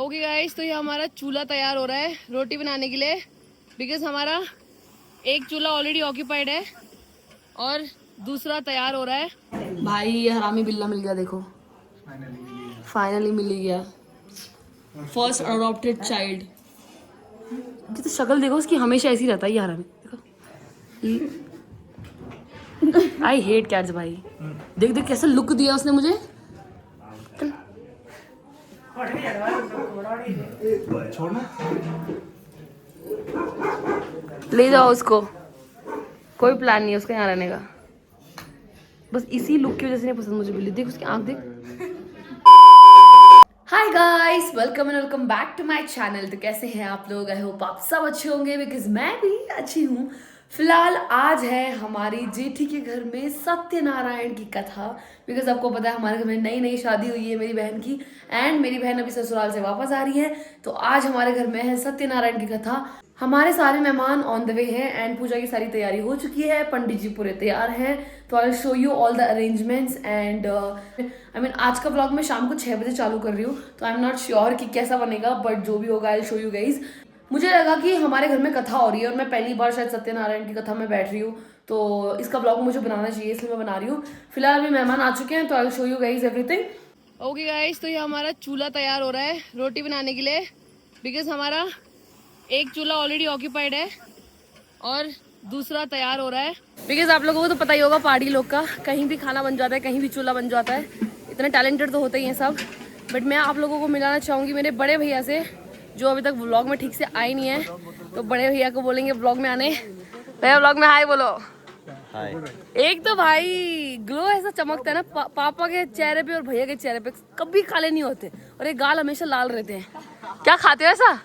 Okay guys, तो ये हमारा चूल्हा तैयार हो रहा है रोटी बनाने के लिए। बिकॉज हमारा एक चूल्हा ऑलरेडी ऑक्यूपाइड है और दूसरा तैयार हो रहा है। भाई ये हरामी बिल्ला मिल गया, देखो फाइनली मिल ही गया। First adopted child. तो शक्ल देखो उसकी, हमेशा ऐसी रहता है ये हरामी। देखो आई हेट कैट्स भाई। देख देख कैसा लुक दिया उसने मुझे। ले जाओ उसको, कोई प्लान नहीं है उसका यहाँ रहने का। बस इसी लुक की वजह से नहीं पसंद मुझे बिल्ली। देख उसकी आंख देख। Hi guys, welcome and welcome back to my channel. तो कैसे हैं आप लोग? आई होप आप सब अच्छे होंगे बिकॉज मैं भी अच्छी हूँ। फिलहाल आज है हमारी जेठी के घर में सत्यनारायण की कथा। बिकॉज आपको पता है हमारे घर में नई नई शादी हुई है मेरी बहन की, एंड मेरी बहन अभी ससुराल से वापस आ रही है। तो आज हमारे घर में है सत्यनारायण की कथा। हमारे सारे मेहमान ऑन द वे हैं एंड पूजा की सारी तैयारी हो चुकी है। पंडित जी पूरे तैयार हैं। तो I will show you all the arrangements and I mean आज का ब्लॉग मैं शाम को 6 बजे चालू कर रही हूँ। तो आई एम नॉट श्योर कि कैसा बनेगा, बट जो भी होगा I will show you guys. मुझे लगा कि हमारे घर में कथा हो रही है और मैं पहली बार शायद सत्यनारायण की कथा में बैठ रही हूँ, तो इसका ब्लॉग मुझे बनाना चाहिए, इसलिए मैं बना रही हूँ। फिलहाल अभी मेहमान आ चुके हैं तो I will show you guys everything. Okay guys, तो ये हमारा चूल्हा तैयार हो रहा है रोटी बनाने के लिए। बिकॉज हमारा एक चूल्हा ऑलरेडी ऑक्यूपाइड है और दूसरा तैयार हो रहा है। बिकॉज आप लोगों को तो पता ही होगा पहाड़ी लोग का, कहीं भी खाना बन जाता है, कहीं भी चूल्हा बन जाता है। इतने टैलेंटेड तो होते ही हैं सब, बट मैं आप लोगों को मिलाना चाहूँगी मेरे बड़े भैया से, जो अभी तक व्लॉग में ठीक से आए नहीं है। तो बड़े भैया को बोलेंगे व्लॉग में आने। भैया व्लॉग में हाय बोलो। हाय। एक तो भाई ग्लो ऐसा चमकता है ना पापा के चेहरे पे और भैया के चेहरे पे, कभी काले नहीं होते और ये गाल हमेशा लाल रहते हैं। क्या खाते हो ऐसा?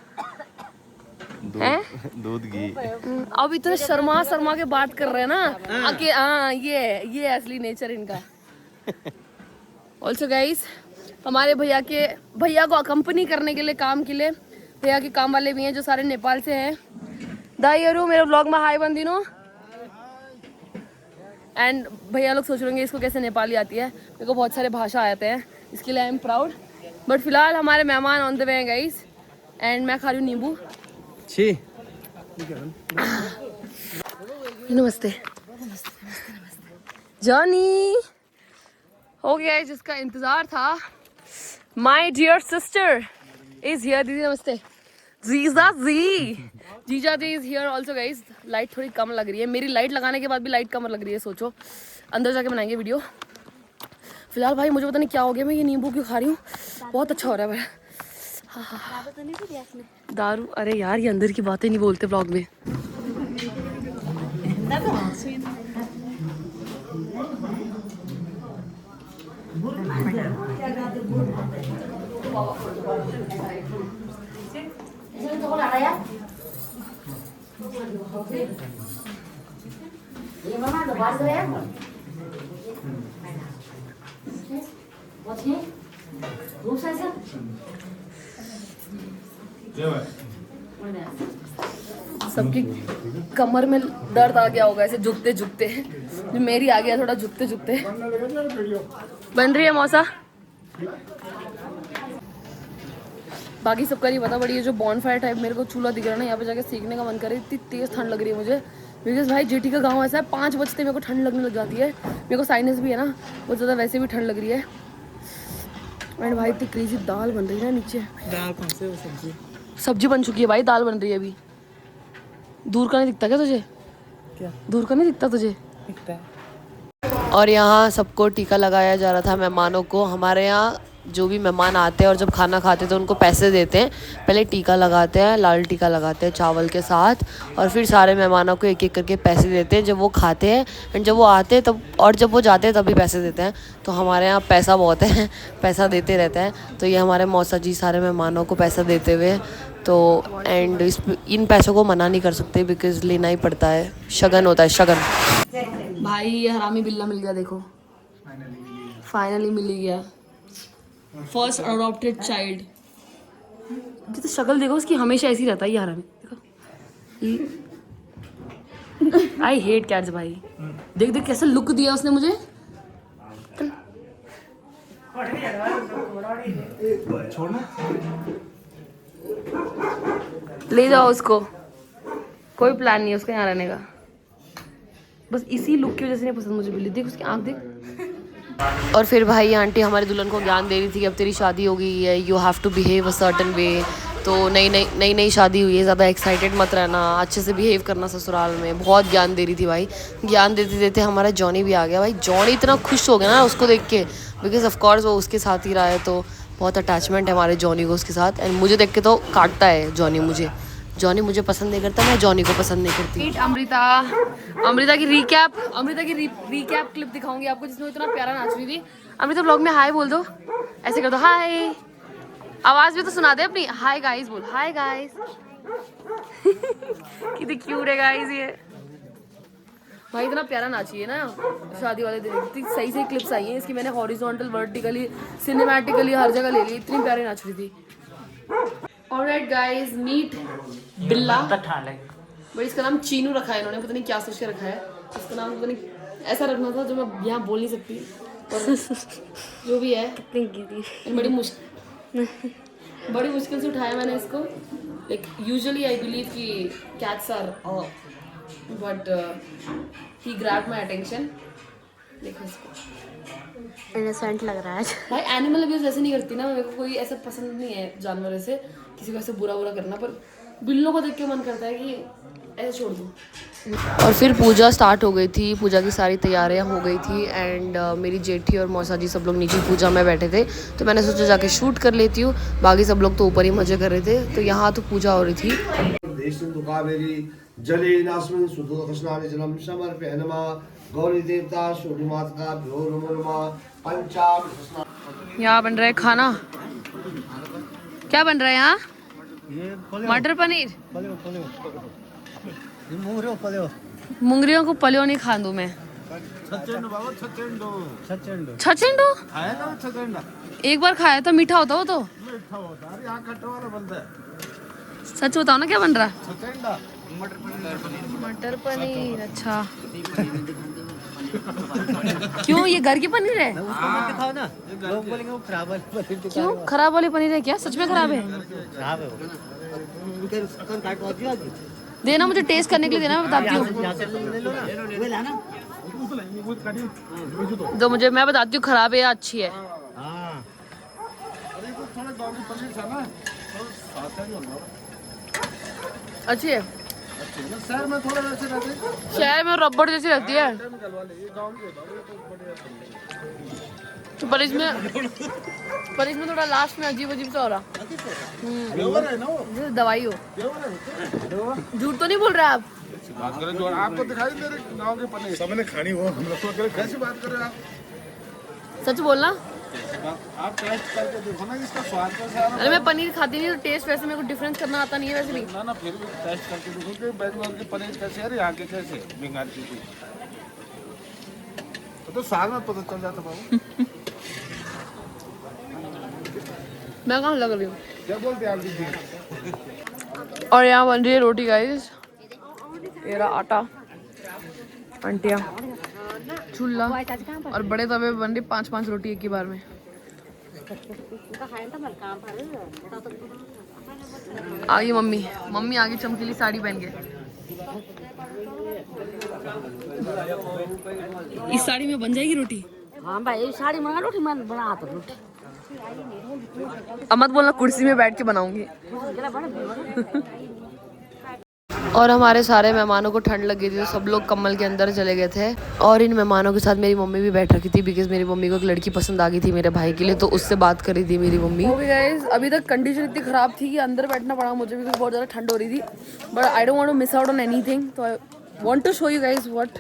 दूध घी। अब इतने शर्मा के बात कर रहे हैं ना कि हाँ ये असली नेचर इनका। ऑल्सो गाइस, हमारे भैया को अकम्पनी करने के लिए, काम के लिए भैया के काम वाले भी हैं जो सारे नेपाल से हैं। दाइयरू मेरे ब्लॉग में हाय बंदिनो। एंड भैया लोग सोच रहे होंगे इसको कैसे नेपाली आती है। मेरे को बहुत सारे भाषा आते हैं, इसके लिए आई एम प्राउड। बट फिलहाल हमारे मेहमान ऑन द वे हैं गाइस, एंड मैं खा रही हूँ नींबू। नमस्ते जॉनी। हो गया है जिसका इंतजार था। My dear sister is here. दीदी नमस्ते। जीजा जी is here also guys. Light थोड़ी कम लग रही है, मेरी लाइट लगाने के बाद भी लाइट कम लग रही है। सोचो अंदर जाके बनाएंगे वीडियो। फिलहाल भाई मुझे पता नहीं क्या हो गया, मैं ये नींबू क्यों खा रही हूँ। बहुत अच्छा हो रहा है भाई। दारू? अरे यार ये अंदर की बातें नहीं बोलते ब्लॉग में। सबकी कमर में दर्द आ गया होगा ऐसे झुकते झुकते। मेरी आ गया थोड़ा झुकते झुकते। बन रही है मौसा। बाकी सबका नहीं पता, बड़ी ये जो बॉनफायर टाइप मेरे को चूल्हा दिख रहा है ना, यहाँ पे जाके सीखने का मन करे। इतनी तेज ठंड लग रही है मुझे। बिकॉज भाई जेठी का गांव ऐसा है 5 बजते मेरे को ठंड लगने लग जाती है। मेरे को साइनस भी है ना बहुत ज़्यादा, वैसे भी ठंड लग रही है। एंड भाई इतनी क्रेजी दाल बन रही है ना नीचे। दाल कौन से? सब्जी बन चुकी है भाई, दाल बन रही है अभी। दूर का नहीं दिखता क्या तुझे? क्या दूर का नहीं दिखता तुझे? दिखता है। और यहाँ सबको टीका लगाया जा रहा था मेहमानों को। हमारे यहाँ जो भी मेहमान आते हैं और जब खाना खाते हैं तो उनको पैसे देते हैं। पहले टीका लगाते हैं, लाल टीका लगाते हैं चावल के साथ, और फिर सारे मेहमानों को एक एक करके पैसे देते हैं जब वो खाते हैं। एंड जब वो आते हैं तब, और जब वो जाते हैं तब भी पैसे देते हैं। तो हमारे यहाँ पैसा बहुत है, पैसा देते रहते हैं। तो ये हमारे मौसा जी सारे मेहमानों को पैसा देते हुए, तो एंड इन पैसों को मना नहीं कर सकते बिकॉज लेना ही पड़ता है, शगन होता है शगन। भाई ये हरामी बिल्ला मिल गया, देखो फाइनली मिल ही गया। First adopted child. तो शक्ल देखो उसकी, हमेशा ऐसी रहता है ये हरामी। देखो आई हेट कैट्स भाई। देख देख कैसा लुक दिया उसने मुझे। ले जाओ उसको, कोई प्लान नहीं है उसका यहाँ रहने का। बस इसी लुक की वजह से नहीं पसंद मुझे बिल्ली। देख उसकी आँख देख। और फिर भाई आंटी हमारी दुल्हन को ज्ञान दे रही थी कि अब तेरी शादी हो गई है, you have to behave a certain way. तो नई शादी हुई है, ज़्यादा एक्साइटेड मत रहना, अच्छे से बिहेव करना ससुराल में। बहुत ज्ञान दे रही थी भाई। ज्ञान देते देते हमारा जॉनी भी आ गया। भाई जॉनी इतना खुश हो गया ना उसको देख के, बिकॉज ऑफ कोर्स वो उसके साथ ही रहा है, तो बहुत अटैचमेंट है हमारे जॉनी को उसके साथ। एंड मुझे देख के तो काटता है जॉनी मुझे। जॉनी मुझे पसंद नहीं करता, मैं जॉनी को पसंद नहीं करती। अमृता की रीकैप क्लिप दिखाऊंगी आपको, जिसमें इतना प्यारा नाच रही थी। अमृता ब्लॉग में हाय बोल दो, ऐसे कर दो हाय, आवाज भी तो सुना दे अपनी। हाय गाइस बोल, हाय गाइस। कितनी क्यूट है गाइस ये। भाई इतना प्यारा नाची है ना शादी वाले दिन। इतनी सही सही क्लिप्स आई हैं इसकी, मैंने हॉरिजॉन्टल, वर्टिकली, सिनेमैटिकली हर जगह ले ली। इतनी प्यारी नाच रही थी। ऑलराइट गाइस, मीट बिल्ला। भाई इसका नाम चीनू रखा है इन्होंने, पता नहीं क्या सोच के रखा है। इसका नाम पता नहीं ऐसा रखना था जो मैं यहाँ बोल नहीं सकती, पर जो भी है बड़ी मुश्किल से उठाया मैंने इसको। लाइक यूजुअली आई बिलीव कि cats are, but he grabbed my attention. देखो इसको, इनोसेंट लग रहा है भाई एनिमल अब्यूज ऐसे नहीं करती ना, मेरे को कोई ऐसा पसंद नहीं है जानवरों से किसी को ऐसे बुरा करना, पर बिल्लों को देख के मन करता है कि ऐसे छोड़ दूँ। और फिर पूजा स्टार्ट हो गई थी। पूजा की सारी तैयारियां हो गई थी एंड मेरी जेठी और मौसा जी सब लोग नीचे पूजा में बैठे थे, तो मैंने सोचा जाके शूट कर लेती हूँ। बाकी सब लोग तो ऊपर ही मजे कर रहे थे। तो यहाँ तो पूजा हो रही थी। यहाँ बन रहा है खाना। क्या बन रहा है यहाँ? मटर पनीर। मुंगरियों को पलियो नहीं खा दूं मैं। छचेंडो एक बार खाया था, मीठा होता वो तो। सच बताओ ना क्या बन रहा? मटर पनीर। अच्छा क्यों, ये घर की पनीर है? क्यों खराब वाली पनीर है क्या? सच में खराब है? देना मुझे टेस्ट करने के लिए, देना, मैं बताती हूँ। तो मुझे, मैं बताती हूँ खराब है या अच्छी है। अच्छी है। शहर में रबड़ जैसी लगती है, पर इसमें थोड़ा लास्ट में अजीब सा हो रहा। दवाई हो। झूठ तो नहीं बोल रहे आप? बात करें जो आपको दिखाई दे रही गांव के पनीर सबने खानी हो, हम लोग कैसी बात कर रहे हैं आप? सच बोलना। आप टेस्ट करके देखो ना इसका स्वाद कैसा है। अरे मैं पनीर खाती नहीं, तो टेस्ट वैसे मेरे को डिफरेंस करना आता नहीं है वैसे भी। ना फिर भी टेस्ट करके देखो कि बेंगलोर की पनीर कैसे है, यहाँ के कैसे बंगाल की। तो साल में पता चल जाता बाबू। मैं कहाँ लग रही हूँ? क्या बोलते हैं आप? और यहाँ बन रही है रोटी गाइस। ये रहा आटा, आंटियाँ, चूल्हा और बड़े तवे पे बन रही 5-5 रोटी एक ही बार में। आ गई मम्मी आ गई चमकीली साड़ी पहन के। इस साड़ी में बन जाएगी रोटी? हाँ भाई, साड़ी मंगा रोटी मन बना तो रोटी। अब मत बोलना कुर्सी में बैठ के बनाऊंगी। और हमारे सारे मेहमानों को ठंड लगी थी, तो सब लोग कम्बल के अंदर चले गए थे। और इन मेहमानों के साथ मेरी मम्मी भी बैठ रखी थी, बिकॉज मेरी मम्मी को एक लड़की पसंद आ गई थी मेरे भाई के लिए, तो उससे बात करी थी मेरी मम्मी। गाइस अभी तक कंडीशन इतनी खराब थी कि अंदर बैठना पड़ा मुझे, बिकॉज बहुत ज़्यादा ठंड हो रही थी। But I don't want to miss out on anything, तो I want to show you guys what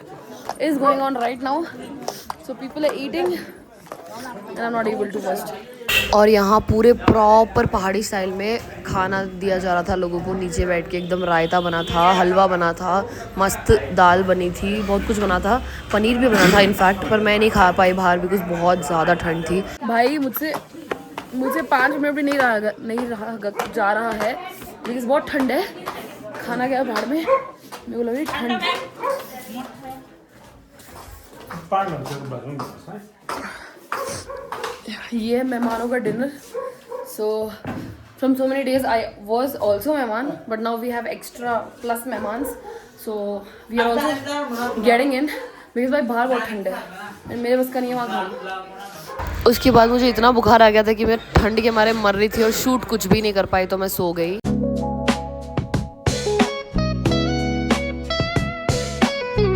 is going on right now. So people are eating and I am not able to first. और यहाँ पूरे proper पहाड़ी style में खाना दिया जा रहा था लोगों को, नीचे बैठ के। एकदम रायता बना था, हलवा बना था, मस्त दाल बनी थी, बहुत कुछ बना था, पनीर भी बना था इनफैक्ट। पर मैं नहीं खा पाई बाहर, बिकॉज बहुत ज़्यादा ठंड थी। भाई मुझसे 5 मिनट भी नहीं रहा जा रहा है, बिकॉज बहुत ठंड है। खाना गया बाहर में, मेरे को लग रही ठंड। ये है मेहमानों का dinner. So From so many days I was also mehman, but now we have extra plus mehmans, so we are also getting in because भाई बाहर बहुत ठंड है and मेरे बस का नहीं है वहाँ खाना। उसके बाद मुझे इतना बुखार आ गया था कि मैं ठंड के मारे मर रही थी और शूट कुछ भी नहीं कर पाई, तो मैं सो गई।